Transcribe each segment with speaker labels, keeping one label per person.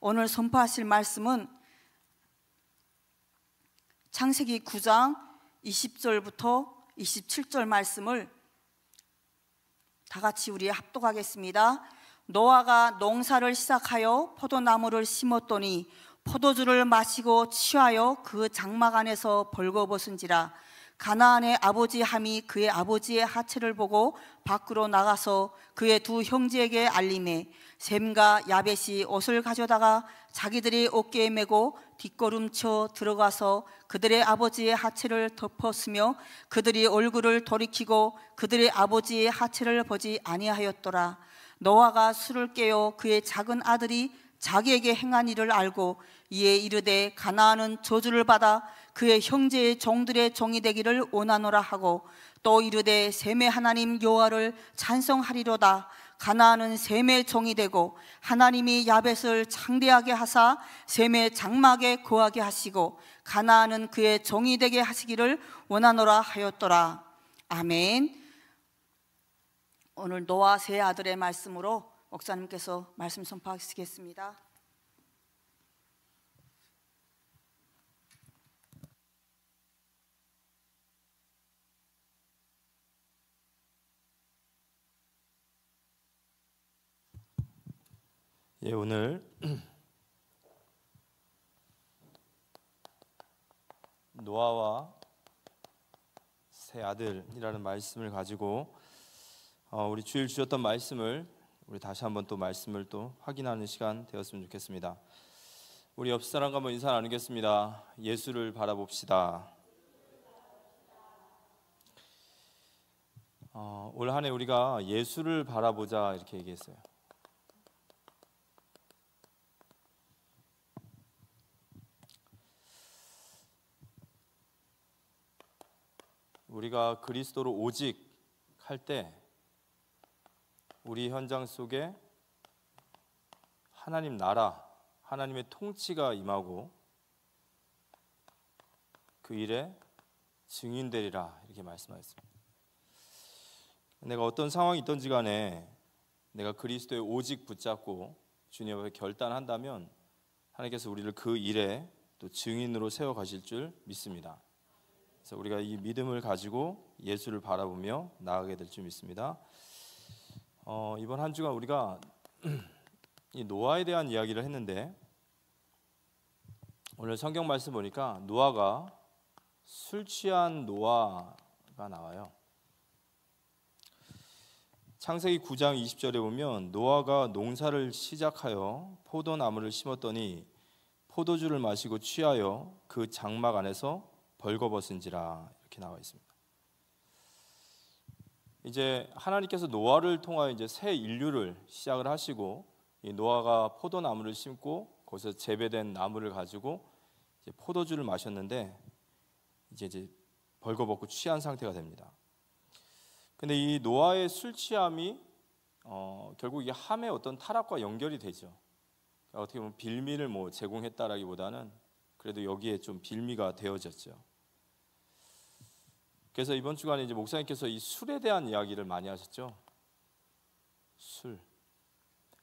Speaker 1: 오늘 선포하실 말씀은 창세기 9장 20절부터 27절 말씀을 다 같이 우리 합독하겠습니다. 노아가 농사를 시작하여 포도나무를 심었더니 포도주를 마시고 취하여 그 장막 안에서 벌거벗은지라. 가나안의 아버지 함이 그의 아버지의 하체를 보고 밖으로 나가서 그의 두 형제에게 알림해 셈과 야벳이 옷을 가져다가 자기들이 어깨에 메고 뒷걸음쳐 들어가서 그들의 아버지의 하체를 덮었으며 그들이 얼굴을 돌이키고 그들의 아버지의 하체를 보지 아니하였더라. 노아가 술을 깨어 그의 작은 아들이 자기에게 행한 일을 알고 이에 이르되 가나안은 저주를 받아 그의 형제의 종들의 종이 되기를 원하노라 하고 또 이르되 셈의 하나님 여호와를 찬송하리로다. 가나안은 셈의 종이 되고 하나님이 야벳을 창대하게 하사 셈의 장막에 거하게 하시고 가나안은 그의 종이 되게 하시기를 원하노라 하였더라. 아멘. 오늘 노아 세 아들의 말씀으로 목사님께서 말씀 선포하시겠습니다.
Speaker 2: 오늘 노아와 세 아들이라는 말씀을 가지고 우리 주일 주셨던 말씀을 우리 다시 한번 또 말씀을 또 확인하는 시간 되었으면 좋겠습니다. 우리 옆 사람과 한번 인사 나누겠습니다. 예수를 바라봅시다. 올 한 해 우리가 예수를 바라보자 이렇게 얘기했어요. 우리가 그리스도로 오직 할 때 우리 현장 속에 하나님 나라, 하나님의 통치가 임하고 그 일에 증인되리라 이렇게 말씀하셨습니다. 내가 어떤 상황이 있든지 간에 내가 그리스도의 오직 붙잡고 주님 앞에 결단한다면 하나님께서 우리를 그 일에 또 증인으로 세워가실 줄 믿습니다. 그래서 우리가 이 믿음을 가지고 예수를 바라보며 나아가게 될 줄 믿습니다. 이번 한 주간 우리가 이 노아에 대한 이야기를 했는데 오늘 성경 말씀 보니까 노아가 술 취한 노아가 나와요. 창세기 9장 20절에 보면 노아가 농사를 시작하여 포도나무를 심었더니 포도주를 마시고 취하여 그 장막 안에서 벌거벗은지라 이렇게 나와 있습니다. 이제 하나님께서 노아를 통하여 이제 새 인류를 시작을 하시고 이 노아가 포도나무를 심고 거기서 재배된 나무를 가지고 이제 포도주를 마셨는데 이제 벌거벗고 취한 상태가 됩니다. 근데 이 노아의 술 취함이 결국 이 함의 어떤 타락과 연결이 되죠. 어떻게 보면 빌미를 제공했다라기보다는 그래도 여기에 좀 빌미가 되어졌죠. 그래서 이번 주간에 이제 목사님께서 이 술에 대한 이야기를 많이 하셨죠. 술.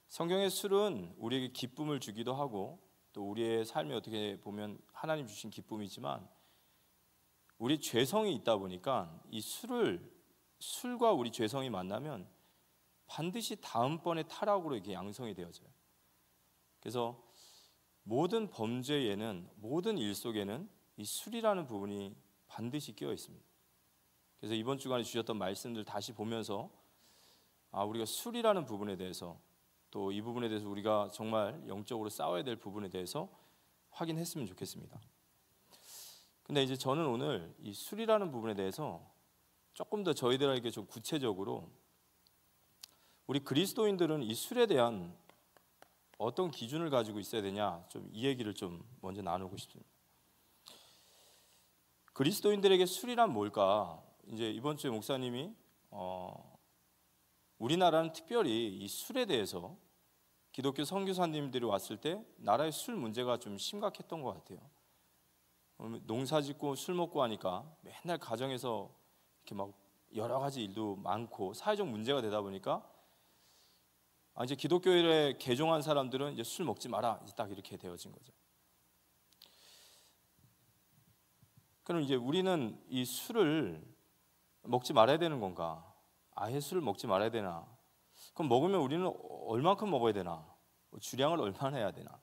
Speaker 2: 성경의 술은 우리에게 기쁨을 주기도 하고 또 우리의 삶에 어떻게 보면 하나님 주신 기쁨이지만 우리 죄성이 있다 보니까 이 술과 우리 죄성이 만나면 반드시 다음번에 타락으로 이렇게 양성이 되어져요. 그래서 모든 범죄에는 모든 일 속에는 이 술이라는 부분이 반드시 끼어 있습니다. 그래서 이번 주간에 주셨던 말씀들 다시 보면서 우리가 술이라는 부분에 대해서 또 이 부분에 대해서 우리가 정말 영적으로 싸워야 될 부분에 대해서 확인했으면 좋겠습니다. 근데 이제 저는 오늘 이 술이라는 부분에 대해서 조금 더 저희들에게 좀 구체적으로 우리 그리스도인들은 이 술에 대한 어떤 기준을 가지고 있어야 되냐 좀 이 얘기를 좀 먼저 나누고 싶습니다. 그리스도인들에게 술이란 뭘까? 이제 이번 주에 목사님이 우리나라는 특별히 이 술에 대해서 기독교 선교사님들이 왔을 때 나라의 술 문제가 좀 심각했던 것 같아요. 농사 짓고 술 먹고 하니까 맨날 가정에서 이렇게 막 여러 가지 일도 많고 사회적 문제가 되다 보니까 이제 기독교에 개종한 사람들은 이제 술 먹지 마라, 딱 이렇게 되어진 거죠. 그럼 이제 우리는 이 술을 먹지 말아야 되는 건가? 아예 술을 먹지 말아야 되나? 그럼 먹으면 우리는 얼만큼 먹어야 되나? 주량을 얼마나 해야 되나?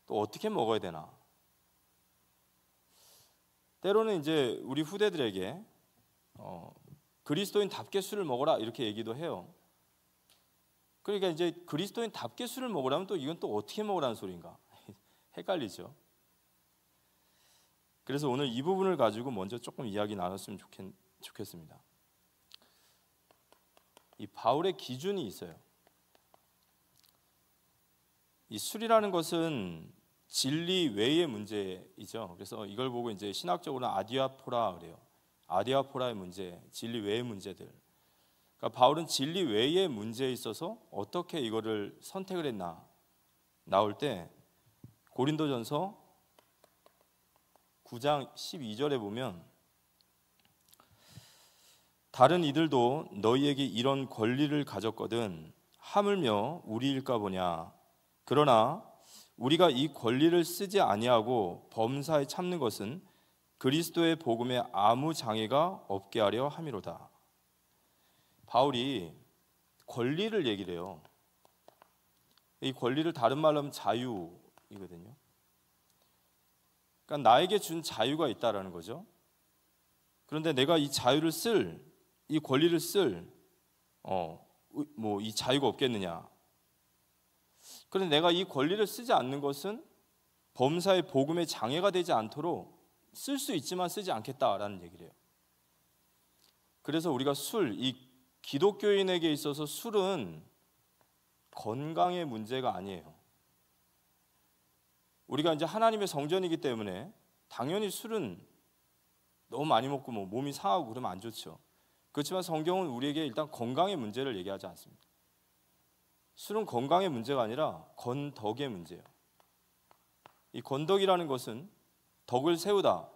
Speaker 2: 또 어떻게 먹어야 되나? 때로는 이제 우리 후대들에게 그리스도인답게 술을 먹어라 이렇게 얘기도 해요. 그러니까 이제 그리스도인답게 술을 먹으라면 또 이건 또 어떻게 먹으라는 소리인가? 헷갈리죠. 그래서 오늘 이 부분을 가지고 먼저 조금 이야기 나눴으면 좋겠습니다. 이 바울의 기준이 있어요. 이 술이라는 것은 진리 외의 문제이죠. 그래서 이걸 보고 이제 신학적으로는 아디아포라 그래요. 아디아포라의 문제, 진리 외의 문제들. 그러니까 바울은 진리 외의 문제에 있어서 어떻게 이거를 선택을 했나 나올 때 고린도전서 9장 12절에 보면 다른 이들도 너희에게 이런 권리를 가졌거든 하물며 우리일까 보냐. 그러나 우리가 이 권리를 쓰지 아니하고 범사에 참는 것은 그리스도의 복음에 아무 장애가 없게 하려 함이로다. 바울이 권리를 얘기를 해요. 이 권리를 다른 말로 하면 자유이거든요. 그러니까 나에게 준 자유가 있다라는 거죠. 그런데 내가 이 자유를 이 권리를 이 자유가 없겠느냐? 그런데 내가 이 권리를 쓰지 않는 것은 범사의 복음에 장애가 되지 않도록 쓸 수 있지만 쓰지 않겠다라는 얘기를 해요. 그래서 우리가 이 기독교인에게 있어서 술은 건강의 문제가 아니에요. 우리가 이제 하나님의 성전이기 때문에 당연히 술은 너무 많이 먹고 몸이 상하고 그러면 안 좋죠. 그렇지만 성경은 우리에게 일단 건강의 문제를 얘기하지 않습니다. 술은 건강의 문제가 아니라 건덕의 문제예요. 이 건덕이라는 것은 덕을 세우다.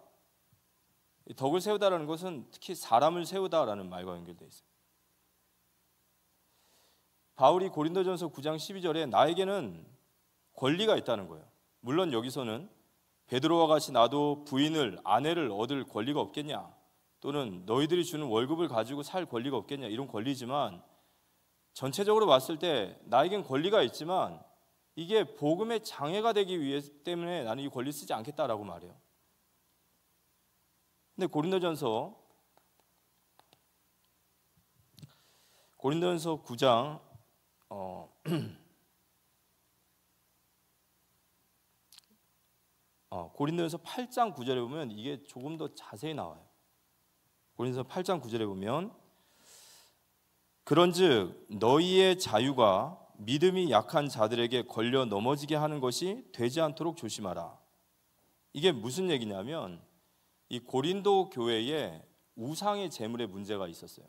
Speaker 2: 이 덕을 세우다라는 것은 특히 사람을 세우다라는 말과 연결되어 있어요. 바울이 고린도전서 9장 12절에 나에게는 권리가 있다는 거예요. 물론 여기서는 베드로와 같이 나도 부인을 아내를 얻을 권리가 없겠냐, 또는 너희들이 주는 월급을 가지고 살 권리가 없겠냐, 이런 권리지만 전체적으로 봤을 때 나에겐 권리가 있지만 이게 복음의 장애가 되기 위해 때문에 나는 이 권리 쓰지 않겠다라고 말해요. 근데 고린도전서 9장 고린도전서 8장 9절에 보면 이게 조금 더 자세히 나와요. 고린도전서 8장 9절에 보면 그런즉 너희의 자유가 믿음이 약한 자들에게 걸려 넘어지게 하는 것이 되지 않도록 조심하라. 이게 무슨 얘기냐면 이 고린도 교회에 우상의 제물의 문제가 있었어요.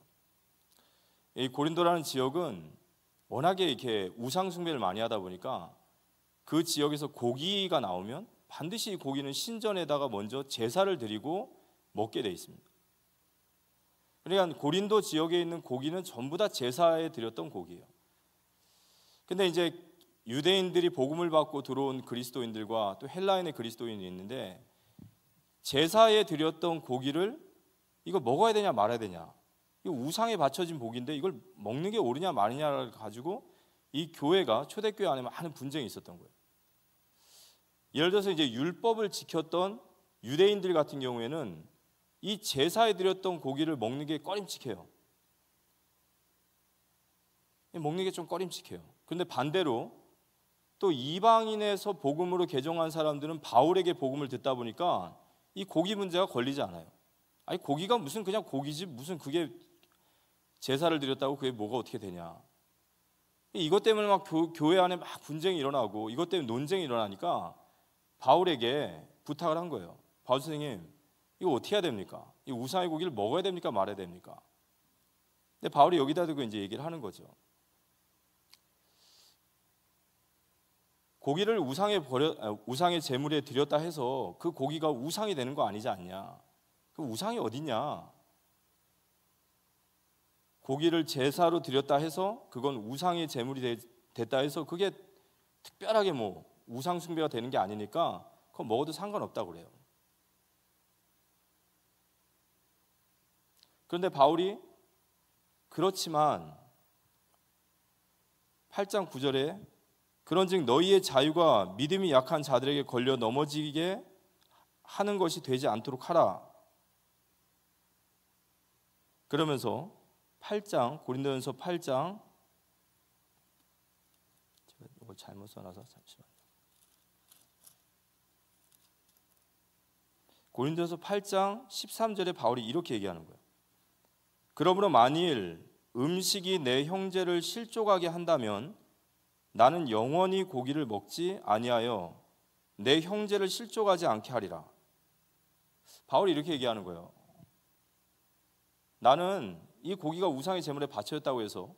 Speaker 2: 이 고린도라는 지역은 워낙에 이렇게 우상 숭배를 많이 하다 보니까 그 지역에서 고기가 나오면 반드시 이 고기는 신전에다가 먼저 제사를 드리고 먹게 돼 있습니다. 그러니까 고린도 지역에 있는 고기는 전부 다 제사에 드렸던 고기예요. 근데 이제 유대인들이 복음을 받고 들어온 그리스도인들과 또 헬라인의 그리스도인이 있는데 제사에 드렸던 고기를 이거 먹어야 되냐 말아야 되냐, 이거 우상에 바쳐진 고기인데 이걸 먹는 게 옳으냐 마느냐를 가지고 이 교회가 초대교회 안에 많은 분쟁이 있었던 거예요. 예를 들어서 이제 율법을 지켰던 유대인들 같은 경우에는 이 제사에 드렸던 고기를 먹는 게 꺼림칙해요. 먹는 게 좀 꺼림칙해요. 그런데 반대로 또 이방인에서 복음으로 개종한 사람들은 바울에게 복음을 듣다 보니까 이 고기 문제가 걸리지 않아요. 아니 고기가 무슨 그냥 고기지 무슨 그게 제사를 드렸다고 그게 뭐가 어떻게 되냐. 이것 때문에 막 교회 안에 막 분쟁이 일어나고 이것 때문에 논쟁이 일어나니까 바울에게 부탁을 한 거예요. 바울 선생님, 이거 어떻게 해야 됩니까? 이 우상의 고기를 먹어야 됩니까 말아야 됩니까? 근데 바울이 여기다 두고 이제 얘기를 하는 거죠. 고기를 우상의 제물에 드렸다 해서 그 고기가 우상이 되는 거 아니지 않냐? 그 우상이 어디냐? 고기를 제사로 드렸다 해서 그건 우상의 제물이 됐다 해서 그게 특별하게 뭐 우상 숭배가 되는 게 아니니까 그건 먹어도 상관없다고 그래요. 그런데 바울이 그렇지만 8장 9절에 그런즉 너희의 자유가 믿음이 약한 자들에게 걸려 넘어지게 하는 것이 되지 않도록 하라. 그러면서 8장 고린도전서 8장 제가 이거 잘못 써놔서 잠시만요. 고린도전서 8장 13절에 바울이 이렇게 얘기하는 거예요. 그러므로 만일 음식이 내 형제를 실족하게 한다면 나는 영원히 고기를 먹지 아니하여 내 형제를 실족하지 않게 하리라. 바울이 이렇게 얘기하는 거예요. 나는 이 고기가 우상의 제물에 바쳐졌다고 해서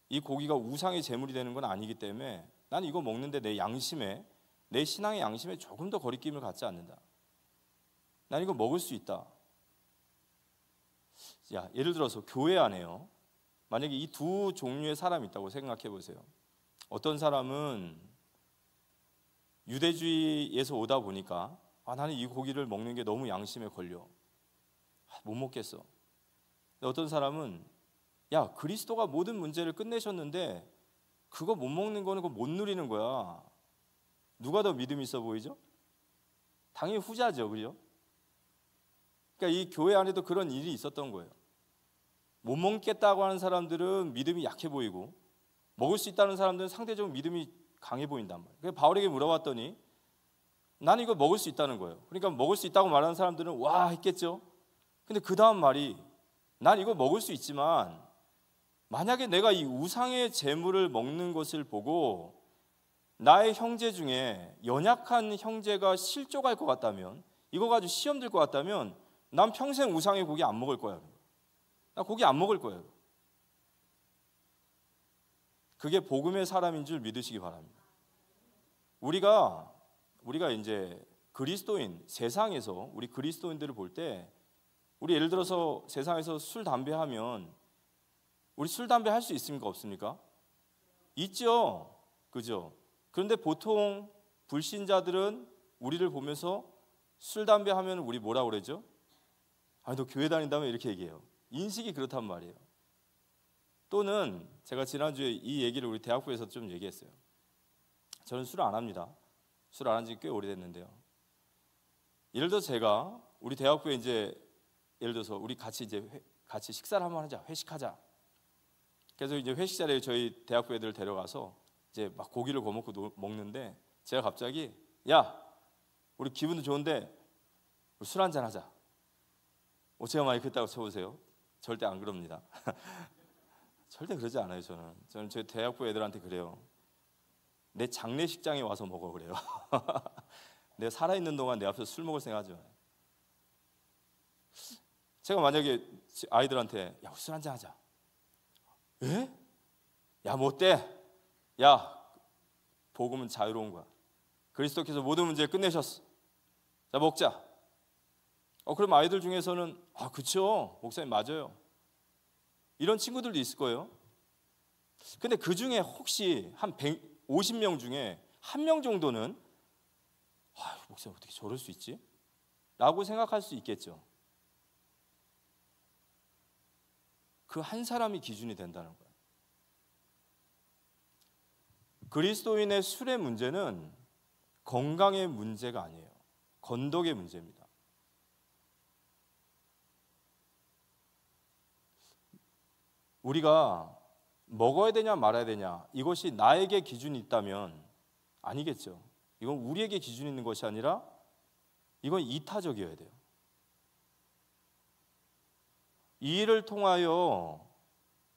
Speaker 2: 이 고기가 우상의 제물이 되는 건 아니기 때문에 나는 이거 먹는데 내 양심에, 내 신앙의 양심에 조금 더 거리낌을 갖지 않는다. 난 이거 먹을 수 있다. 야, 예를 들어서 교회 안에요. 만약에 이 두 종류의 사람이 있다고 생각해 보세요. 어떤 사람은 유대주의에서 오다 보니까 나는 이 고기를 먹는 게 너무 양심에 걸려. 못 먹겠어. 근데 어떤 사람은 야, 그리스도가 모든 문제를 끝내셨는데 그거 못 먹는 거는 그거 못 누리는 거야. 누가 더 믿음이 있어 보이죠? 당연히 후자죠. 그죠? 그러니까 이 교회 안에도 그런 일이 있었던 거예요. 못 먹겠다고 하는 사람들은 믿음이 약해 보이고 먹을 수 있다는 사람들은 상대적으로 믿음이 강해 보인단 말이에요. 그래서 바울에게 물어봤더니 나는 이거 먹을 수 있다는 거예요. 그러니까 먹을 수 있다고 말하는 사람들은 와 했겠죠. 근데 그 다음 말이 난 이거 먹을 수 있지만 만약에 내가 이 우상의 제물을 먹는 것을 보고 나의 형제 중에 연약한 형제가 실족할 것 같다면, 이거 가지고 시험 들 것 같다면 난 평생 우상의 고기 안 먹을 거야. 나 고기 안 먹을 거예요. 그게 복음의 사람인 줄 믿으시기 바랍니다. 우리가 이제 그리스도인, 세상에서 우리 그리스도인들을 볼 때 우리 예를 들어서 세상에서 술, 담배 하면 우리 술, 담배 할 수 있습니까? 없습니까? 있죠. 그죠? 그런데 보통 불신자들은 우리를 보면서 술, 담배 하면 우리 뭐라 그러죠? 너 교회 다닌다면 이렇게 얘기해요. 인식이 그렇단 말이에요. 또는 제가 지난주에 이 얘기를 우리 대학부에서 좀 얘기했어요. 저는 술을 안 합니다. 술 안 한 지 꽤 오래됐는데요. 예를 들어서 제가 우리 대학부에 이제 예를 들어서 우리 같이 같이 식사를 한번 하자, 회식하자. 그래서 이제 회식 자리에 저희 대학부 애들을 데려가서 이제 막 고기를 구워 먹고 먹는데 제가 갑자기 야, 우리 기분도 좋은데 우리 술 한잔 하자. 제가 많이 그랬다고 쳐보세요. 절대 안 그럽니다. 절대 그러지 않아요. 저는 제 대학부 애들한테 그래요. 내 장례식장에 와서 먹어 그래요. 내가 살아있는 동안 내 앞에서 술 먹을 생각하지 마요. 제가 만약에 아이들한테 야, 술 한잔 하자. 에? 야, 뭐 어때? 야, 복음은 자유로운 거야. 그리스도께서 모든 문제를 끝내셨어. 자, 먹자. 그럼 아이들 중에서는 그쵸, 목사님 맞아요. 이런 친구들도 있을 거예요. 근데 그 중에 혹시 한 150명 중에 한 명 정도는 목사님 어떻게 저럴 수 있지? 라고 생각할 수 있겠죠. 그 한 사람이 기준이 된다는 거예요. 그리스도인의 술의 문제는 건강의 문제가 아니에요. 건덕의 문제입니다. 우리가 먹어야 되냐 말아야 되냐 이것이 나에게 기준이 있다면 아니겠죠. 이건 우리에게 기준이 있는 것이 아니라 이건 이타적이어야 돼요. 이 일을 통하여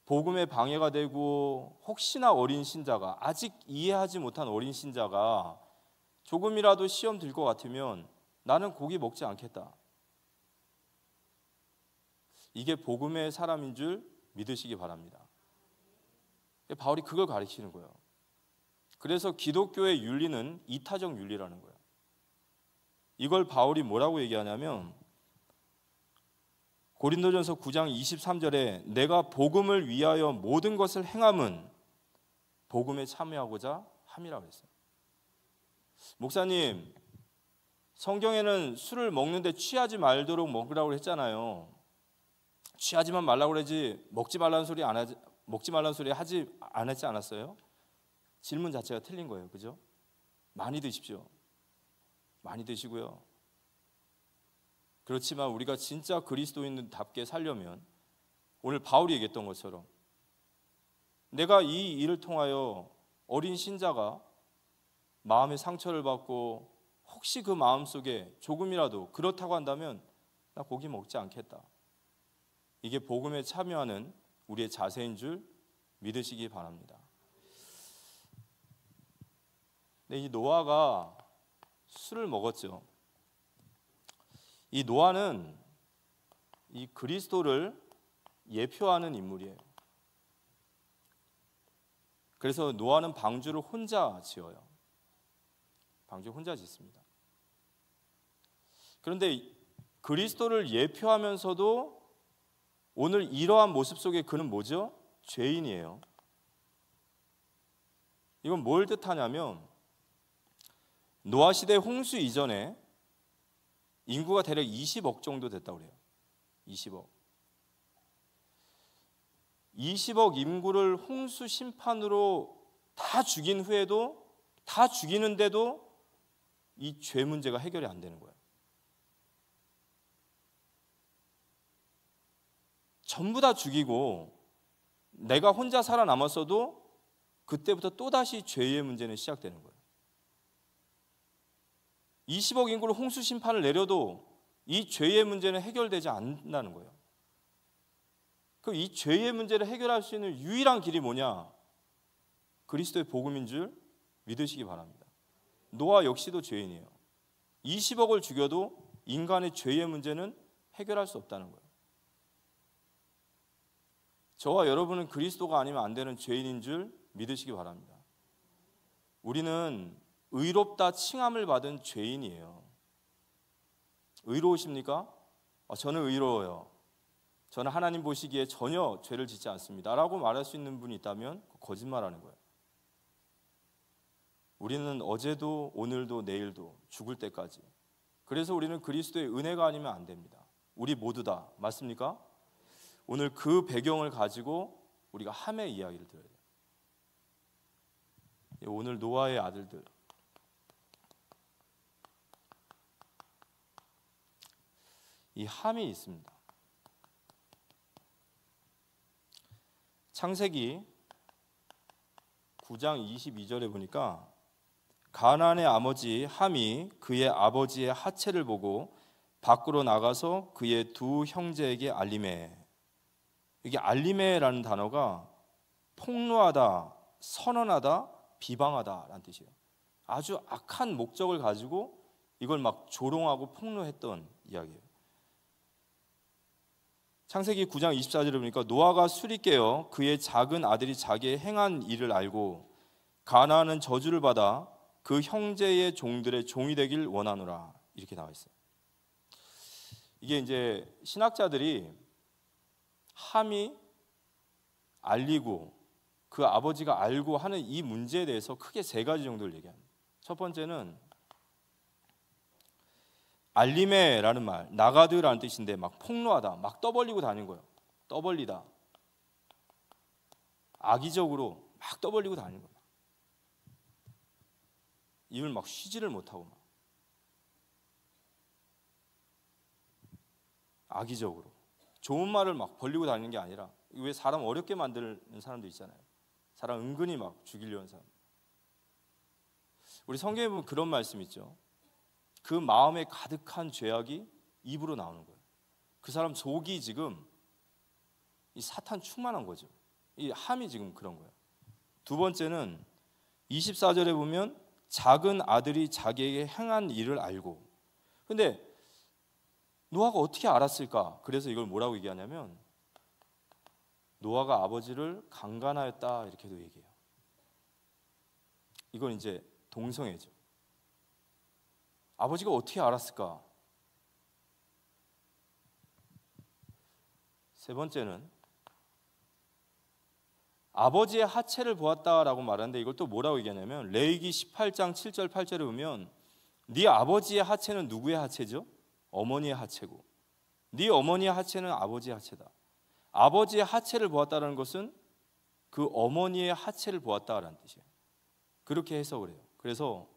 Speaker 2: 복음에 방해가 되고 혹시나 어린 신자가 아직 이해하지 못한 어린 신자가 조금이라도 시험 들 것 같으면 나는 고기 먹지 않겠다. 이게 복음의 사람인 줄 믿으시기 바랍니다. 바울이 그걸 가르치는 거예요. 그래서 기독교의 윤리는 이타적 윤리라는 거예요. 이걸 바울이 뭐라고 얘기하냐면 고린도전서 9장 23절에 내가 복음을 위하여 모든 것을 행함은 복음에 참여하고자 함이라고 했어요. 목사님, 성경에는 술을 먹는데 취하지 말도록 먹으라고 했잖아요. 취하지만 말라고 그러지 먹지 말라는 소리 하지 않았어요? 질문 자체가 틀린 거예요. 그죠? 많이 드십시오. 많이 드시고요. 그렇지만 우리가 진짜 그리스도인답게 살려면 오늘 바울이 얘기했던 것처럼 내가 이 일을 통하여 어린 신자가 마음의 상처를 받고 혹시 그 마음속에 조금이라도 그렇다고 한다면 나 고기 먹지 않겠다. 이게 복음에 참여하는 우리의 자세인 줄 믿으시기 바랍니다. 근데 이 노아가 술을 먹었죠. 이 노아는 이 그리스도를 예표하는 인물이에요. 그래서 노아는 방주를 혼자 지어요. 방주 혼자 짓습니다. 그런데 그리스도를 예표하면서도 오늘 이러한 모습 속에 그는 뭐죠? 죄인이에요. 이건 뭘 뜻하냐면 노아 시대 홍수 이전에 인구가 대략 20억 정도 됐다고 그래요. 20억 인구를 홍수 심판으로 다 죽인 후에도 다 죽이는데도 이 죄 문제가 해결이 안 되는 거예요. 전부 다 죽이고 내가 혼자 살아남았어도 그때부터 또다시 죄의 문제는 시작되는 거예요. 20억 인구를 홍수 심판을 내려도 이 죄의 문제는 해결되지 않는다는 거예요. 그럼 이 죄의 문제를 해결할 수 있는 유일한 길이 뭐냐? 그리스도의 복음인 줄 믿으시기 바랍니다. 노아 역시도 죄인이에요. 20억을 죽여도 인간의 죄의 문제는 해결할 수 없다는 거예요. 저와 여러분은 그리스도가 아니면 안 되는 죄인인 줄 믿으시기 바랍니다. 우리는 의롭다 칭함을 받은 죄인이에요. 의로우십니까? 저는 의로워요. 저는 하나님 보시기에 전혀 죄를 짓지 않습니다 라고 말할 수 있는 분이 있다면 거짓말하는 거예요. 우리는 어제도 오늘도 내일도 죽을 때까지, 그래서 우리는 그리스도의 은혜가 아니면 안 됩니다. 우리 모두 다. 맞습니까? 오늘 그 배경을 가지고 우리가 함의 이야기를 들어야 돼요. 오늘 노아의 아들들, 이 함이 있습니다. 창세기 9장 22절에 보니까 가나안의 아버지 함이 그의 아버지의 하체를 보고 밖으로 나가서 그의 두 형제에게 알리매. 이게 알리매라는 단어가 폭로하다, 선언하다, 비방하다라는 뜻이에요. 아주 악한 목적을 가지고 이걸 막 조롱하고 폭로했던 이야기예요. 창세기 9장 24절에 보니까 노아가 술이 깨어 그의 작은 아들이 자기의 행한 일을 알고 가나안은 저주를 받아 그 형제의 종들의 종이 되길 원하노라, 이렇게 나와 있어요. 이게 이제 신학자들이 함이 알리고 그 아버지가 알고 하는 이 문제에 대해서 크게 세 가지 정도를 얘기합니다. 첫 번째는 알리메라는 말, 나가드라는 뜻인데 막 폭로하다, 막 떠벌리고 다니는 거예요. 떠벌리다, 악의적으로 막 떠벌리고 다니는 거예요. 입을 막 쉬지를 못하고 막 악의적으로 좋은 말을 막 벌리고 다니는 게 아니라, 왜 사람 어렵게 만드는 사람도 있잖아요. 사람 은근히 막 죽이려는 사람. 우리 성경에 보면 그런 말씀 있죠. 그 마음에 가득한 죄악이 입으로 나오는 거예요. 그 사람 속이 지금 이 사탄 충만한 거죠. 이 함이 지금 그런 거예요. 두 번째는 24절에 보면 작은 아들이 자기에게 행한 일을 알고. 근데 노아가 어떻게 알았을까? 그래서 이걸 뭐라고 얘기하냐면 노아가 아버지를 강간하였다, 이렇게도 얘기해요. 이건 이제 동성애죠. 아버지가 어떻게 알았을까? 세 번째는 아버지의 하체를 보았다라고 말하는데 이걸 또 뭐라고 얘기하냐면 레위기 18장 7절 8절에 보면 네 아버지의 하체는 누구의 하체죠? 어머니의 하체고 네 어머니의 하체는 아버지의 하체다. 아버지의 하체를 보았다는 것은 그 어머니의 하체를 보았다라는 뜻이에요. 그렇게 해석을 해요. 그래서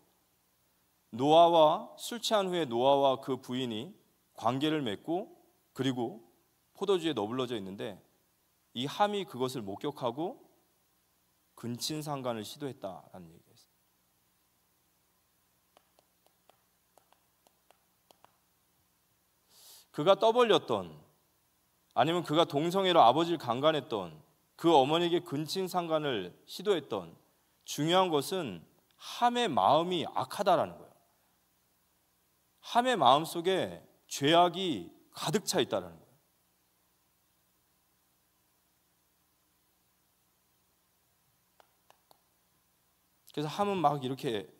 Speaker 2: 노아와 술 취한 후에 노아와 그 부인이 관계를 맺고 그리고 포도주에 너불러져 있는데 이 함이 그것을 목격하고 근친상간을 시도했다라는 얘기예요. 그가 떠벌렸던 아니면 그가 동성애로 아버지를 강간했던 그 어머니에게 근친상간을 시도했던 중요한 것은 함의 마음이 악하다라는 거예요. 함의 마음 속에 죄악이 가득 차 있다라는 거예요. 그래서 함은 막 이렇게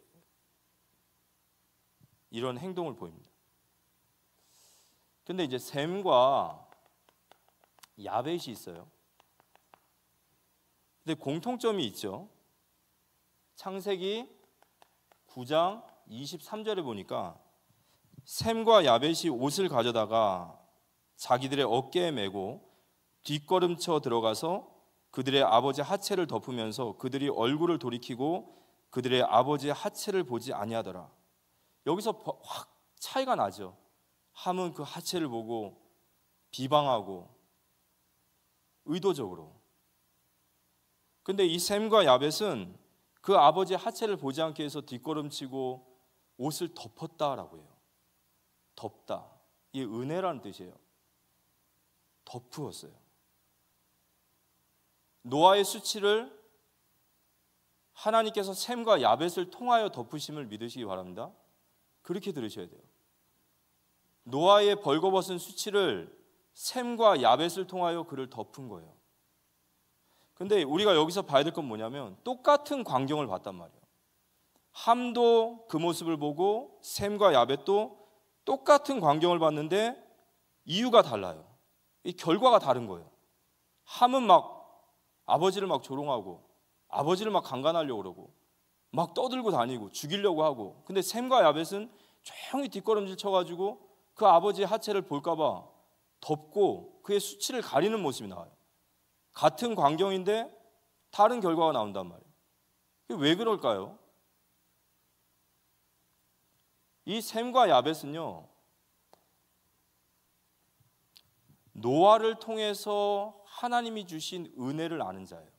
Speaker 2: 이런 행동을 보입니다. 근데 이제 셈과 야벳이 있어요. 근데 공통점이 있죠. 창세기 9장 23절에 보니까 셈과 야벳이 옷을 가져다가 자기들의 어깨에 메고 뒷걸음쳐 들어가서 그들의 아버지 하체를 덮으면서 그들이 얼굴을 돌이키고 그들의 아버지의 하체를 보지 아니하더라. 여기서 확 차이가 나죠. 함은 그 하체를 보고 비방하고 의도적으로. 근데 이 셈과 야벳은 그 아버지의 하체를 보지 않게 해서 뒷걸음치고 옷을 덮었다라고 해요. 덮다. 이게 은혜라는 뜻이에요. 덮으었어요. 노아의 수치를 하나님께서 셈과 야벳을 통하여 덮으심을 믿으시기 바랍니다. 그렇게 들으셔야 돼요. 노아의 벌거벗은 수치를 셈과 야벳을 통하여 그를 덮은 거예요. 근데 우리가 여기서 봐야 될 건 뭐냐면 똑같은 광경을 봤단 말이에요. 함도 그 모습을 보고 셈과 야벳도 똑같은 광경을 봤는데 이유가 달라요. 이 결과가 다른 거예요. 함은 막 아버지를 막 조롱하고 아버지를 막 강간하려고 그러고 막 떠들고 다니고 죽이려고 하고, 근데 셈과 야벳은 조용히 뒷걸음질 쳐가지고 그 아버지의 하체를 볼까봐 덮고 그의 수치를 가리는 모습이 나와요. 같은 광경인데 다른 결과가 나온단 말이에요. 왜 그럴까요? 이 셈과 야벳은요, 노아를 통해서 하나님이 주신 은혜를 아는 자예요.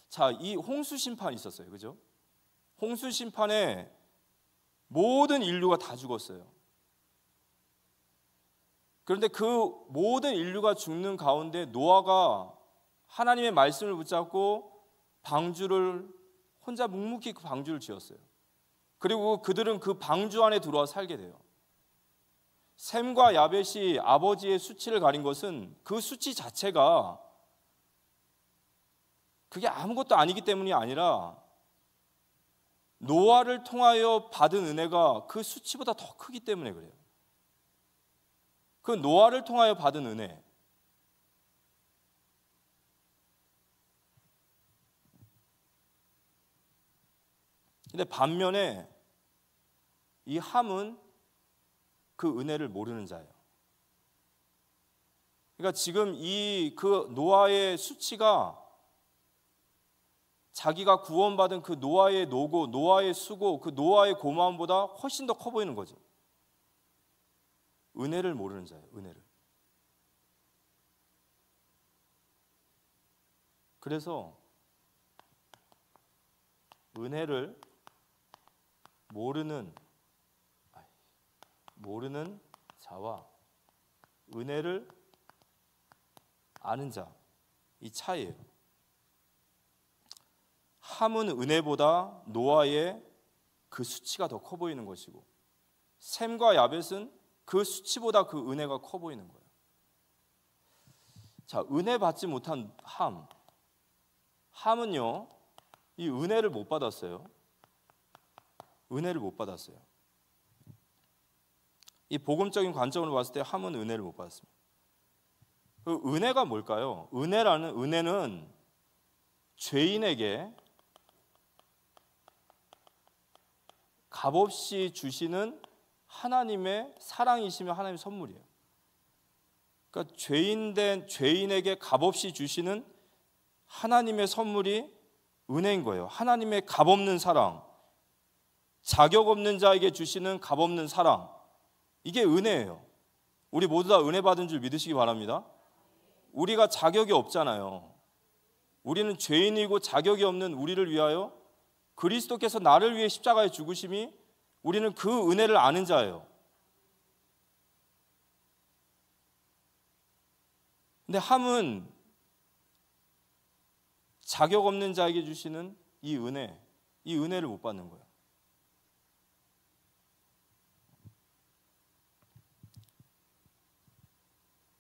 Speaker 2: 자, 이 홍수 심판이 있었어요. 그죠? 홍수 심판에 모든 인류가 다 죽었어요. 그런데 그 모든 인류가 죽는 가운데 노아가 하나님의 말씀을 붙잡고 방주를 혼자 묵묵히 그 방주를 지었어요. 그리고 그들은 그 방주 안에 들어와 살게 돼요. 셈과 야벳이 아버지의 수치를 가린 것은 그 수치 자체가 그게 아무것도 아니기 때문이 아니라 노아를 통하여 받은 은혜가 그 수치보다 더 크기 때문에 그래요. 그 노아를 통하여 받은 은혜, 근데 반면에 이 함은 그 은혜를 모르는 자예요. 그러니까 지금 이 그 노아의 수치가 자기가 구원받은 그 노아의 노고, 노아의 수고, 그 노아의 고마움보다 훨씬 더 커 보이는 거죠. 은혜를 모르는 자예요. 은혜를. 그래서 은혜를 모르는 자와 은혜를 아는 자, 이 차이예요. 함은 은혜보다 노아의 그 수치가 더 커 보이는 것이고, 셈과 야벳은 그 수치보다 그 은혜가 커 보이는 거예요. 자, 은혜 받지 못한 함은요, 이 은혜를 못 받았어요. 은혜를 못 받았어요. 이 복음적인 관점으로 봤을 때 함은 은혜를 못 받았습니다. 그 은혜가 뭘까요? 은혜는 죄인에게 값없이 주시는 하나님의 사랑이시며 하나님의 선물이에요. 그러니까 죄인에게 값없이 주시는 하나님의 선물이 은혜인 거예요. 하나님의 값없는 사랑, 자격 없는 자에게 주시는 값없는 사랑, 이게 은혜예요. 우리 모두 다 은혜 받은 줄 믿으시기 바랍니다. 우리가 자격이 없잖아요. 우리는 죄인이고 자격이 없는 우리를 위하여 그리스도께서 나를 위해 십자가에 죽으심이, 우리는 그 은혜를 아는 자예요. 근데 함은 자격 없는 자에게 주시는 이 은혜를 못 받는 거예요.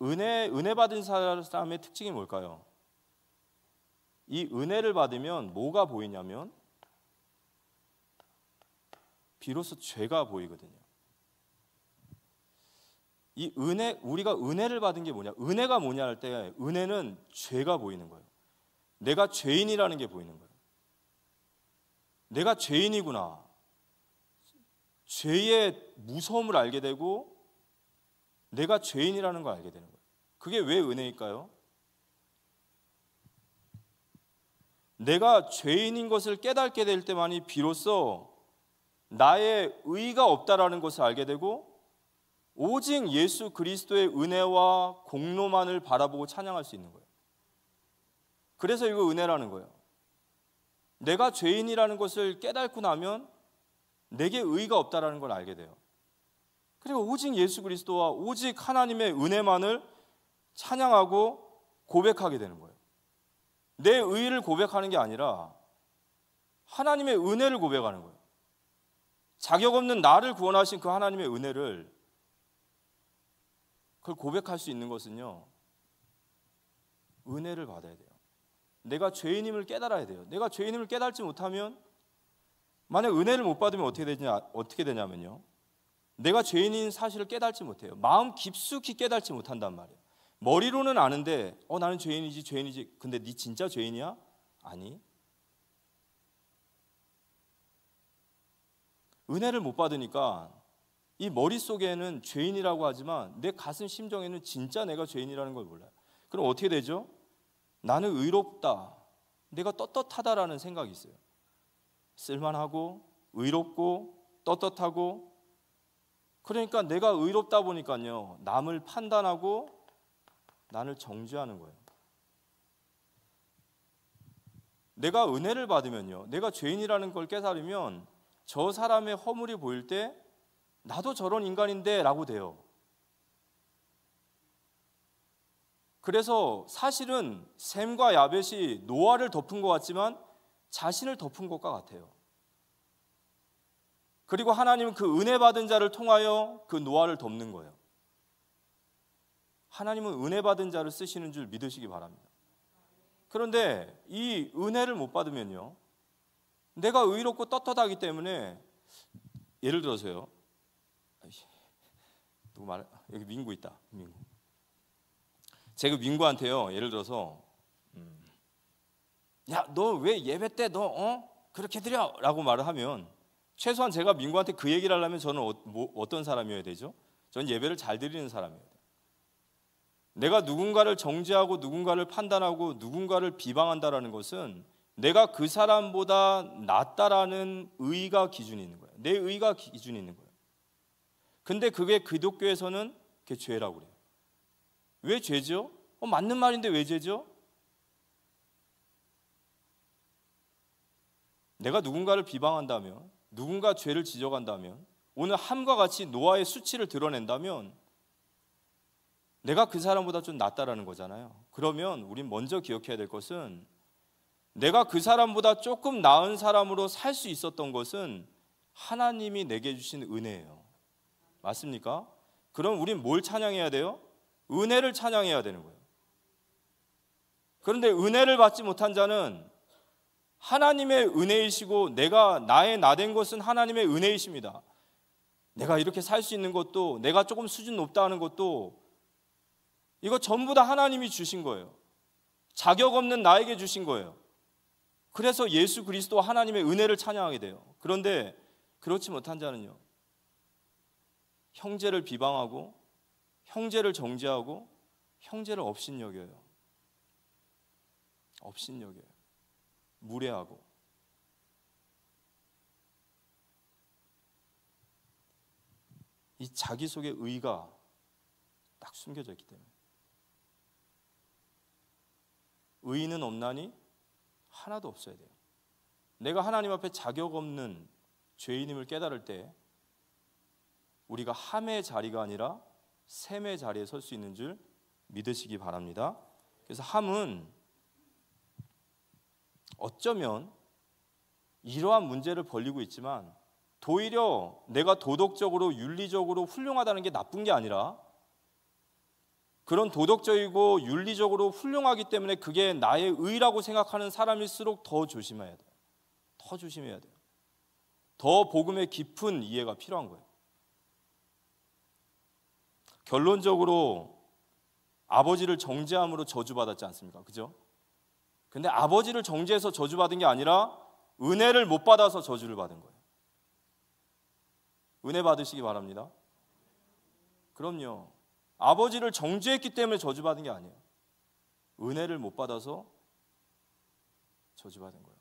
Speaker 2: 은혜 받은 사람의 특징이 뭘까요? 이 은혜를 받으면 뭐가 보이냐면 비로소 죄가 보이거든요. 이 우리가 은혜를 받은 게 뭐냐? 은혜가 뭐냐 할 때 은혜는 죄가 보이는 거예요. 내가 죄인이라는 게 보이는 거예요. 내가 죄인이구나. 죄의 무서움을 알게 되고 내가 죄인이라는 걸 알게 되는 거예요. 그게 왜 은혜일까요? 내가 죄인인 것을 깨닫게 될 때만이 비로소 나의 의가 없다라는 것을 알게 되고 오직 예수 그리스도의 은혜와 공로만을 바라보고 찬양할 수 있는 거예요. 그래서 이거 은혜라는 거예요. 내가 죄인이라는 것을 깨닫고 나면 내게 의가 없다라는 걸 알게 돼요. 그리고 오직 예수 그리스도와 오직 하나님의 은혜만을 찬양하고 고백하게 되는 거예요. 내 의를 고백하는 게 아니라 하나님의 은혜를 고백하는 거예요. 자격 없는 나를 구원하신 그 하나님의 은혜를, 그걸 고백할 수 있는 것은요, 은혜를 받아야 돼요. 내가 죄인임을 깨달아야 돼요. 내가 죄인임을 깨달지 못하면, 만약 은혜를 못 받으면 어떻게 되냐면요, 내가 죄인인 사실을 깨달지 못해요. 마음 깊숙이 깨달지 못한단 말이에요. 머리로는 아는데 나는 죄인이지. 근데 네 진짜 죄인이야? 아니. 은혜를 못 받으니까 이 머릿속에는 죄인이라고 하지만 내 가슴 심정에는 진짜 내가 죄인이라는 걸 몰라요. 그럼 어떻게 되죠? 나는 의롭다, 내가 떳떳하다라는 생각이 있어요. 쓸만하고 의롭고 떳떳하고, 그러니까 내가 의롭다 보니까요, 남을 판단하고 나를 정죄하는 거예요. 내가 은혜를 받으면요, 내가 죄인이라는 걸 깨달으면 저 사람의 허물이 보일 때 나도 저런 인간인데 라고 돼요. 그래서 사실은 셈과 야벳이 노아를 덮은 것 같지만 자신을 덮은 것과 같아요. 그리고 하나님은 그 은혜 받은 자를 통하여 그 노아를 덮는 거예요. 하나님은 은혜 받은 자를 쓰시는 줄 믿으시기 바랍니다. 그런데 이 은혜를 못 받으면요, 내가 의롭고 떳떳하기 때문에, 예를 들어서요, 여기 민구 있다. 민구. 제가 민구한테요, 예를 들어서 야, 너 왜 예배 때 너 그렇게 드려? 라고 말을 하면, 최소한 제가 민구한테 그 얘기를 하려면 저는 어떤 사람이어야 되죠? 저는 예배를 잘 드리는 사람이어야 돼요. 내가 누군가를 정죄하고 누군가를 판단하고 누군가를 비방한다라는 것은 내가 그 사람보다 낫다라는 의가 기준이 있는 거예요. 내 의가 기준이 있는 거예요. 근데 그게 기독교에서는 그게 죄라고 그래요. 왜 죄죠? 맞는 말인데 왜 죄죠? 내가 누군가를 비방한다면, 누군가 죄를 지적한다면, 오늘 함과 같이 노아의 수치를 드러낸다면 내가 그 사람보다 좀 낫다라는 거잖아요. 그러면 우린 먼저 기억해야 될 것은, 내가 그 사람보다 조금 나은 사람으로 살 수 있었던 것은 하나님이 내게 주신 은혜예요. 맞습니까? 그럼 우린 뭘 찬양해야 돼요? 은혜를 찬양해야 되는 거예요. 그런데 은혜를 받지 못한 자는 하나님의 은혜이시고 나의 나된 것은 하나님의 은혜이십니다. 내가 이렇게 살 수 있는 것도, 내가 조금 수준 높다 하는 것도 이거 전부 다 하나님이 주신 거예요. 자격 없는 나에게 주신 거예요. 그래서 예수 그리스도 하나님의 은혜를 찬양하게 돼요. 그런데 그렇지 못한 자는요, 형제를 비방하고 형제를 정죄하고 형제를 업신여겨요. 업신여겨요. 무례하고. 이 자기 속에 의가 딱 숨겨져 있기 때문에. 의는 없나니 하나도 없어야 돼요. 내가 하나님 앞에 자격 없는 죄인임을 깨달을 때 우리가 함의 자리가 아니라 샘의 자리에 설 수 있는 줄 믿으시기 바랍니다. 그래서 함은 어쩌면 이러한 문제를 벌리고 있지만 도리어 내가 도덕적으로 윤리적으로 훌륭하다는 게 나쁜 게 아니라 그런 도덕적이고 윤리적으로 훌륭하기 때문에 그게 나의 의라고 생각하는 사람일수록 더 조심해야 돼요. 더 조심해야 돼요. 더 복음의 깊은 이해가 필요한 거예요. 결론적으로 아버지를 정죄함으로 저주받았지 않습니까? 그죠? 근데 아버지를 정죄해서 저주받은 게 아니라 은혜를 못 받아서 저주를 받은 거예요. 은혜 받으시기 바랍니다. 그럼요. 아버지를 정죄했기 때문에 저주받은 게 아니에요. 은혜를 못 받아서 저주받은 거예요.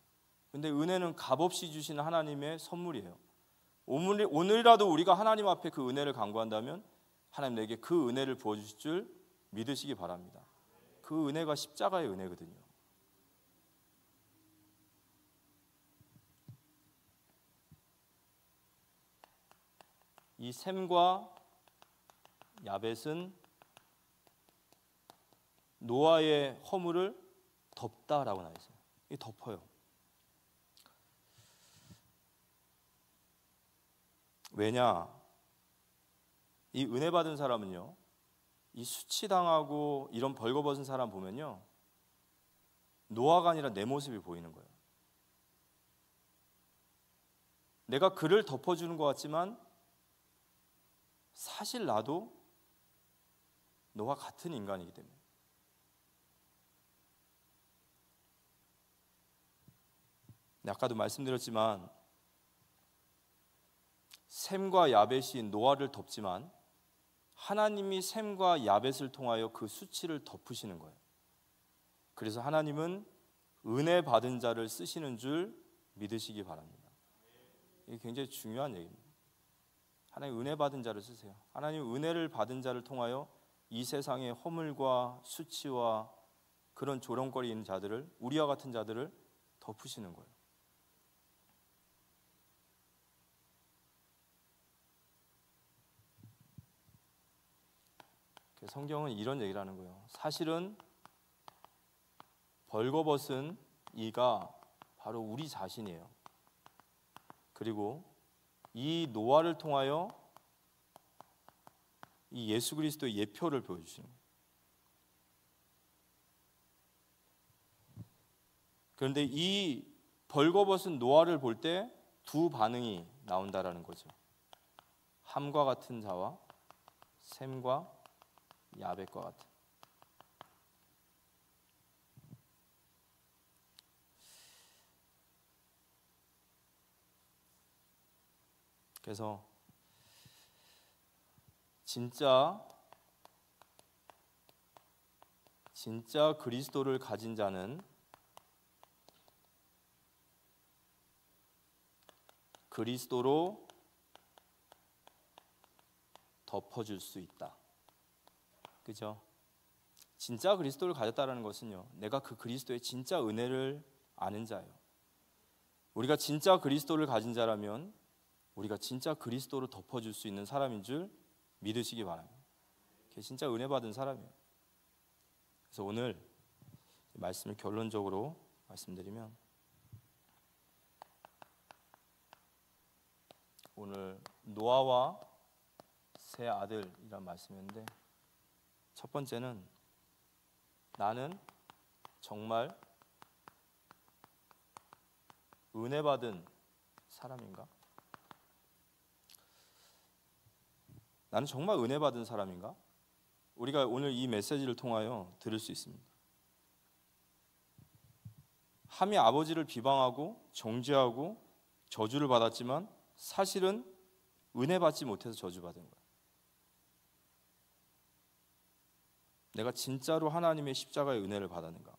Speaker 2: 근데 은혜는 값없이 주시는 하나님의 선물이에요. 오늘이라도 우리가 하나님 앞에 그 은혜를 간구한다면 하나님 내게 그 은혜를 부어주실 줄 믿으시기 바랍니다. 그 은혜가 십자가의 은혜거든요. 이 셈과 야벳은 노아의 허물을 덮다라고 나와 있어요. 이 덮어요. 왜냐? 이 은혜 받은 사람은요, 이 수치당하고 이런 벌거벗은 사람 보면요, 노아가 아니라 내 모습이 보이는 거예요. 내가 그를 덮어주는 것 같지만 사실 나도 너와 같은 인간이기 때문에. 아까도 말씀드렸지만 셈과 야벳이 노아를 덮지만 하나님이 셈과 야벳을 통하여 그 수치를 덮으시는 거예요. 그래서 하나님은 은혜 받은 자를 쓰시는 줄 믿으시기 바랍니다. 이게 굉장히 중요한 얘기입니다. 하나님 은혜 받은 자를 쓰세요. 하나님 은혜를 받은 자를 통하여 이 세상의 허물과 수치와 그런 조롱거리 있는 자들을, 우리와 같은 자들을 덮으시는 거예요. 성경은 이런 얘기를 하는 거예요. 사실은 벌거벗은 이가 바로 우리 자신이에요. 그리고 이 노아를 통하여 이 예수 그리스도의 예표를 보여주시는 거예요. 그런데 이 벌거벗은 노아를 볼 때 두 반응이 나온다라는 거죠. 함과 같은 자와 셈과 야벳과 같은. 그래서 진짜 그리스도를 가진 자는 그리스도로 덮어줄 수 있다. 그죠? 진짜 그리스도를 가졌다는 것은요, 내가 그 그리스도의 진짜 은혜를 아는 자예요. 우리가 진짜 그리스도를 가진 자라면 우리가 진짜 그리스도로 덮어줄 수 있는 사람인 줄 믿으시기 바랍니다. 그게 진짜 은혜 받은 사람이에요. 그래서 오늘 말씀을 결론적으로 말씀드리면, 오늘 노아와 세 아들이란 말씀인데, 첫 번째는 나는 정말 은혜 받은 사람인가? 나는 정말 은혜 받은 사람인가? 우리가 오늘 이 메시지를 통하여 들을 수 있습니다. 함이 아버지를 비방하고 정죄하고 저주를 받았지만 사실은 은혜 받지 못해서 저주받은 거예요. 내가 진짜로 하나님의 십자가의 은혜를 받았는가?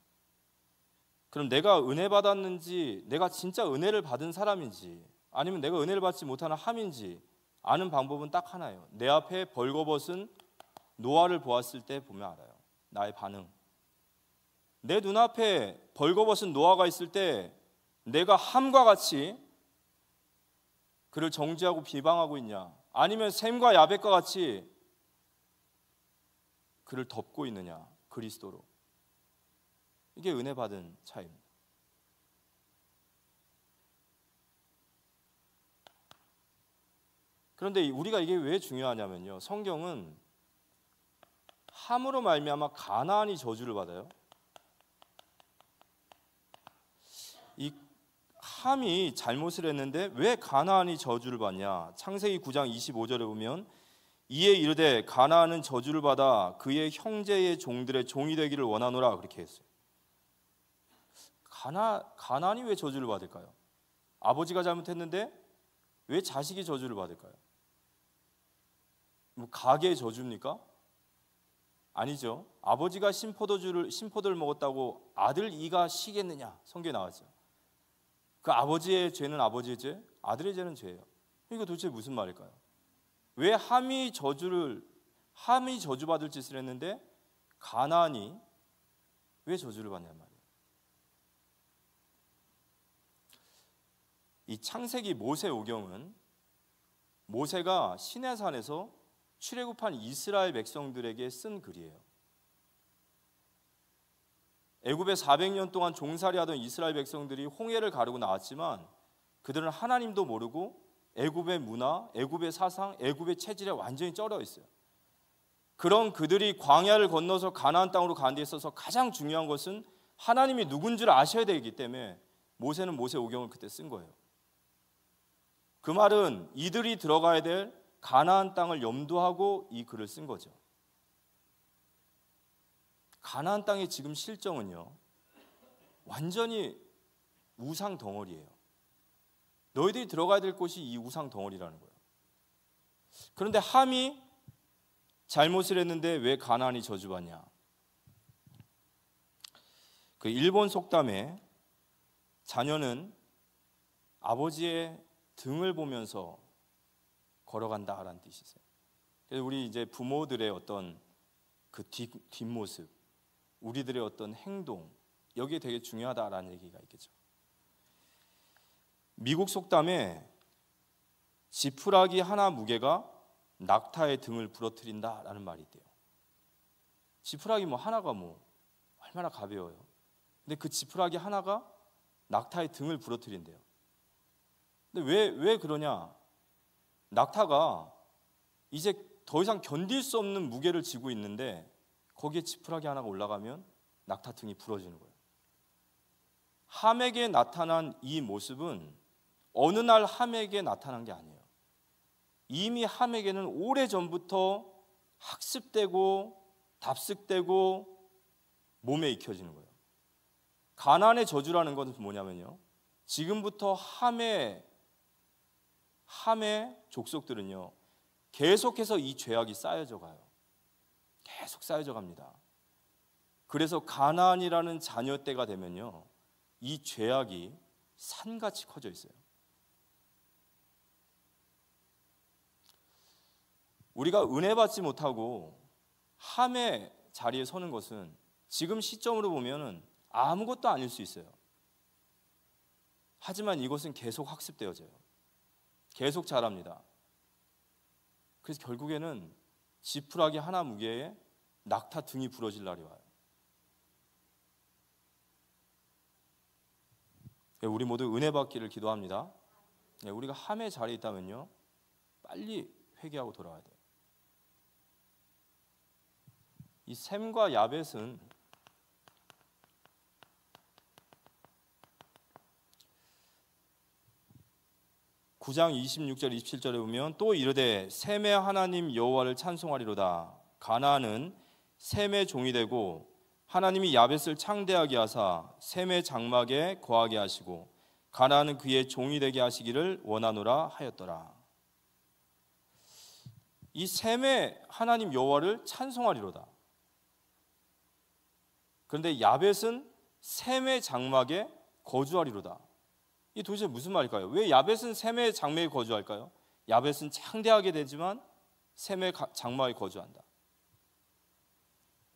Speaker 2: 그럼 내가 은혜 받았는지, 내가 진짜 은혜를 받은 사람인지, 아니면 내가 은혜를 받지 못하는 함인지 아는 방법은 딱 하나예요. 내 앞에 벌거벗은 노아를 보았을 때 보면 알아요. 나의 반응. 내 눈앞에 벌거벗은 노아가 있을 때 내가 함과 같이 그를 정죄하고 비방하고 있냐, 아니면 셈과 야벳과 같이 그를 덮고 있느냐, 그리스도로. 이게 은혜 받은 차이입니다. 그런데 우리가 이게 왜 중요하냐면요, 성경은 함으로 말미암아 가나안이 저주를 받아요. 이 함이 잘못을 했는데 왜 가나안이 저주를 받냐? 창세기 9장 25절에 보면 이에 이르되 가나안은 저주를 받아 그의 형제의 종들의 종이 되기를 원하노라, 그렇게 했어요. 가나안이 왜 저주를 받을까요? 아버지가 잘못했는데 왜 자식이 저주를 받을까요? 뭐 가계의 저주입니까? 아니죠. 아버지가 신포도를 먹었다고 아들 이가 시겠느냐, 성경에 나왔죠. 그 아버지의 죄는 아버지의 죄, 아들의 죄는 죄예요. 이거 도대체 무슨 말일까요? 왜 함이 저주받을 짓을 했는데 가나안이 왜 저주를 받냐는 말이에요. 이 창세기 모세 오경은 모세가 시내산에서 출애굽한 이스라엘 백성들에게 쓴 글이에요. 애굽에 400년 동안 종살이하던 이스라엘 백성들이 홍해를 가르고 나왔지만 그들은 하나님도 모르고 애굽의 문화, 애굽의 사상, 애굽의 체질에 완전히 쩔어 있어요. 그런 그들이 광야를 건너서 가나안 땅으로 가는 데 있어서 가장 중요한 것은 하나님이 누군 줄 아셔야 되기 때문에 모세는 모세 오경을 그때 쓴 거예요. 그 말은 이들이 들어가야 될 가나안 땅을 염두하고 이 글을 쓴 거죠. 가나안 땅의 지금 실정은요, 완전히 우상 덩어리예요. 너희들이 들어가야 될 곳이 이 우상 덩어리라는 거예요. 그런데 함이 잘못을 했는데 왜 가나안이 저주받냐? 그 일본 속담에 자녀는 아버지의 등을 보면서 걸어간다라는 뜻이 있어요. 그래서 우리 이제 부모들의 어떤 그 뒷모습, 우리들의 어떤 행동, 여기에 되게 중요하다라는 얘기가 있겠죠. 미국 속담에 지푸라기 하나 무게가 낙타의 등을 부러뜨린다라는 말이 있대요. 지푸라기 하나가 얼마나 가벼워요. 근데 그 지푸라기 하나가 낙타의 등을 부러뜨린대요. 근데 왜 그러냐? 낙타가 이제 더 이상 견딜 수 없는 무게를 지고 있는데 거기에 지푸라기 하나가 올라가면 낙타 등이 부러지는 거예요. 함에게 나타난 이 모습은 어느 날 함에게 나타난 게 아니에요. 이미 함에게는 오래전부터 학습되고 답습되고 몸에 익혀지는 거예요. 가나안의 저주라는 것은 뭐냐면요, 지금부터 함의 족속들은요 계속해서 이 죄악이 쌓여져 가요. 계속 쌓여져 갑니다. 그래서 가나안이라는 자녀 때가 되면요 이 죄악이 산같이 커져 있어요. 우리가 은혜 받지 못하고 함의 자리에 서는 것은 지금 시점으로 보면은 아무것도 아닐 수 있어요. 하지만 이것은 계속 학습되어져요. 계속 자랍니다. 그래서 결국에는 지푸라기 하나 무게에 낙타 등이 부러질 날이 와요. 우리 모두 은혜 받기를 기도합니다. 우리가 함의 자리에 있다면요 빨리 회개하고 돌아와야 돼요. 이 셈과 야벳은 9장 26절 27절에 보면 또 이르되 셈의 하나님 여호와를 찬송하리로다. 가나안은 셈의 종이 되고 하나님이 야벳을 창대하게 하사 셈의 장막에 거하게 하시고 가나안은 그의 종이 되게 하시기를 원하노라 하였더라. 이 셈의 하나님 여호와를 찬송하리로다. 그런데 야벳은 셈의 장막에 거주하리로다. 이 도대체 무슨 말일까요? 왜 야벳은 셈의 장막에 거주할까요? 야벳은 창대하게 되지만 셈의 장막에 거주한다.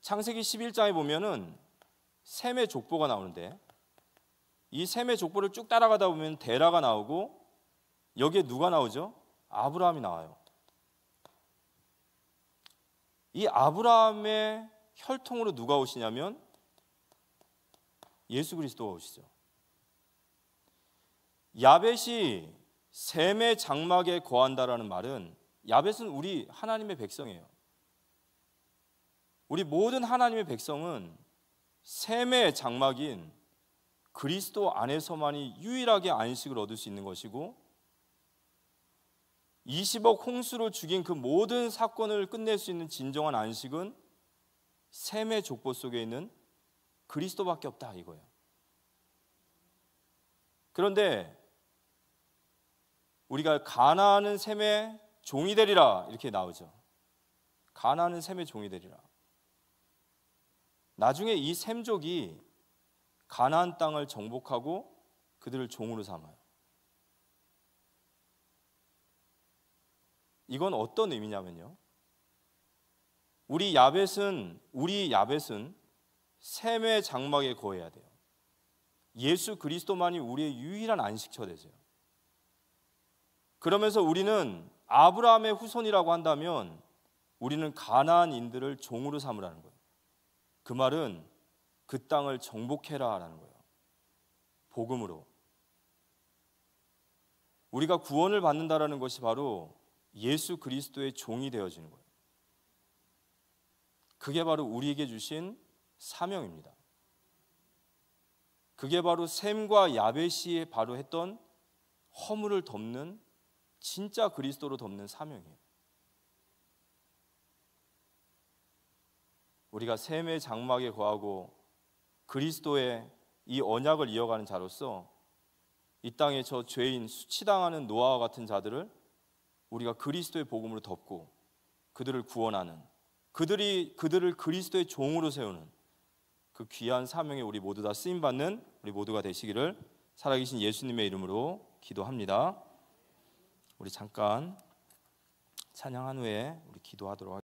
Speaker 2: 창세기 11장에 보면은 셈의 족보가 나오는데 이 셈의 족보를 쭉 따라가다 보면 데라가 나오고 여기에 누가 나오죠? 아브라함이 나와요. 이 아브라함의 혈통으로 누가 오시냐면 예수 그리스도가 오시죠. 야벳이 셈의 장막에 거한다라는 말은 야벳은 우리 하나님의 백성이에요. 우리 모든 하나님의 백성은 셈의 장막인 그리스도 안에서만이 유일하게 안식을 얻을 수 있는 것이고 20억 홍수로 죽인 그 모든 사건을 끝낼 수 있는 진정한 안식은 셈의 족보 속에 있는 그리스도밖에 없다 이거예요. 그런데 우리가 가나안은 셈의 종이 되리라 이렇게 나오죠. 가나안은 셈의 종이 되리라. 나중에 이 셈족이 가나안 땅을 정복하고 그들을 종으로 삼아요. 이건 어떤 의미냐면요. 우리 야벳은 셈의 장막에 거해야 돼요. 예수 그리스도만이 우리의 유일한 안식처 되세요. 그러면서 우리는 아브라함의 후손이라고 한다면 우리는 가나안인들을 종으로 삼으라는 거예요. 그 말은 그 땅을 정복해라라는 거예요. 복음으로. 우리가 구원을 받는다라는 것이 바로 예수 그리스도의 종이 되어지는 거예요. 그게 바로 우리에게 주신 사명입니다. 그게 바로 셈과 야벳이 바로 했던 허물을 덮는 진짜 그리스도로 덮는 사명이에요. 우리가 셈의 장막에 거하고 그리스도의 이 언약을 이어가는 자로서 이 땅에 저 죄인 수치당하는 노아와 같은 자들을 우리가 그리스도의 복음으로 덮고 그들을 구원하는 그들을 그리스도의 종으로 세우는 그 귀한 사명에 우리 모두 다 쓰임받는 우리 모두가 되시기를 살아계신 예수님의 이름으로 기도합니다. 우리 잠깐 찬양한 후에 우리 기도하도록 하겠습니다.